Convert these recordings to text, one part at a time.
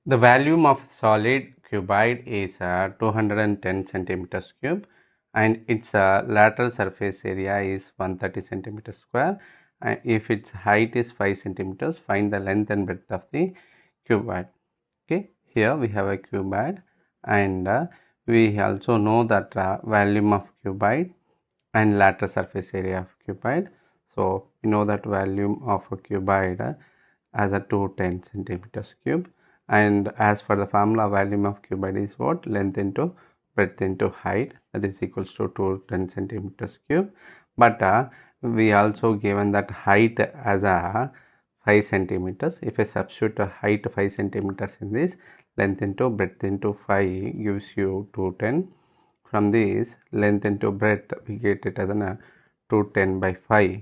The volume of solid cuboid is 210 centimeters cube, and its lateral surface area is 130 centimeters square. And if its height is 5 centimeters, find the length and breadth of the cuboid. Okay, here we have a cuboid, and we also know that volume of cuboid and lateral surface area of cuboid. So we know that volume of a cuboid as a 210 centimeters cube, and as for the formula, volume of cuboid is what? Length into breadth into height, that is equals to 210 centimeters cube. But we also given that height as a 5 centimeters. If I substitute a height 5 centimeters in this, length into breadth into 5 gives you 210. From this, length into breadth, we get it as an 210 by 5.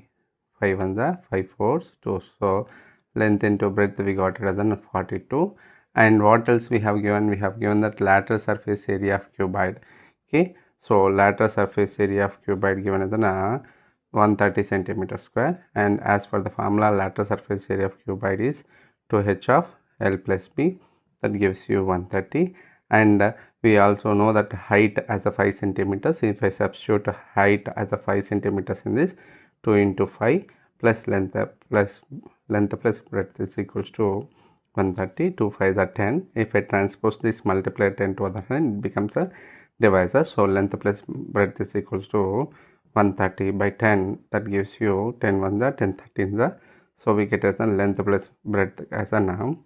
5 ones are 5 fours 2. So length into breadth we got it as an 42. And what else we have given? We have given that lateral surface area of cuboid. Okay, so lateral surface area of cuboid given as an 130 centimeter square, and as for the formula, lateral surface area of cuboid is 2h of L plus B, that gives you 130. And we also know that height as a 5 centimeters. If I substitute height as a 5 centimeters in this, 2 into 5 plus length plus breadth is equals to 130. 2 5 are 10. If I transpose this, multiply 10 to other hand, it becomes a divisor. So length plus breadth is equals to 130 by 10. That gives you 10 ones are 10 13s are. So we get as a length plus breadth as a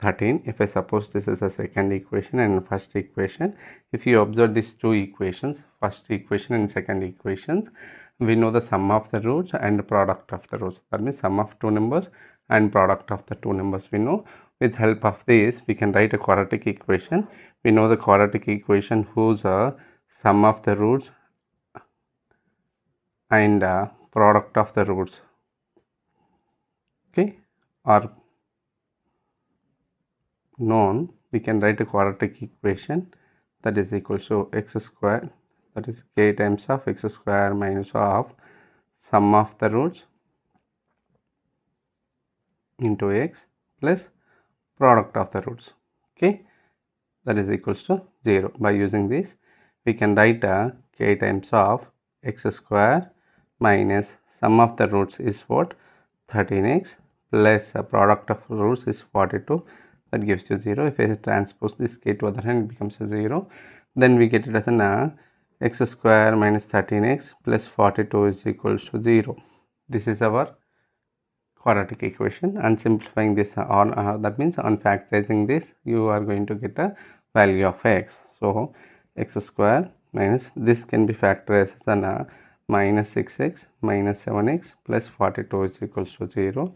13. If I suppose this is a second equation and first equation, if you observe these two equations, first equation and second equations, we know the sum of the roots and product of the roots. That means sum of two numbers and product of the two numbers we know. With help of this, we can write a quadratic equation. We know the quadratic equation whose sum of the roots and product of the roots, okay, are known. We can write a quadratic equation that is equal to x square, that is k times of x square minus of sum of the roots into x plus product of the roots, okay, that is equals to 0. By using this, we can write k times of x square minus sum of the roots is what? 13x plus product of roots is 42, that gives you 0. If I transpose this k to other hand, it becomes a 0. Then we get it as an x square minus 13x plus 42 is equals to 0. This is our quadratic equation, and simplifying this on that means on factorizing this, you are going to get a value of x. So x square minus this can be factorized as an minus 6x minus 7x plus 42 is equals to 0.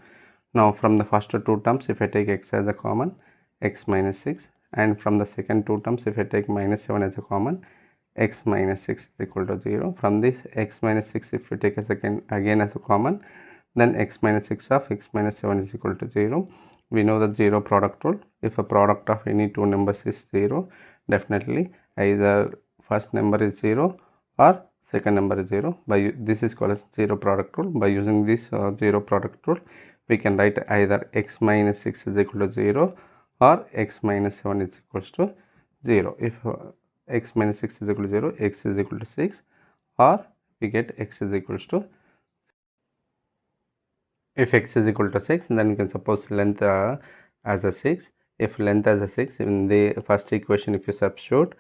Now from the first two terms, if I take x as a common, x minus 6, and from the second two terms, if I take minus 7 as a common, x minus 6 is equal to 0. From this x minus 6, if you take a second again as a common, then x minus 6 of x minus 7 is equal to 0. We know the 0 product rule. If a product of any two numbers is 0, definitely either first number is 0 or second number is 0. By this is called as 0 product rule. By using this 0 product rule, we can write either x minus 6 is equal to 0 or x minus 7 is equals to 0. If x minus 6 is equal to 0, x is equal to 6, or we get x is equals to, if x is equal to 6, then you can suppose length as a 6. If length as a 6, in the first equation if you substitute,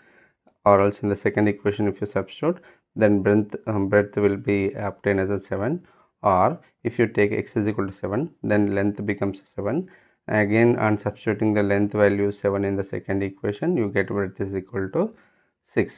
or else in the second equation if you substitute, then breadth will be obtained as a 7. Or if you take x is equal to 7, then length becomes 7. Again, on substituting the length value 7 in the second equation, you get breadth is equal to 6.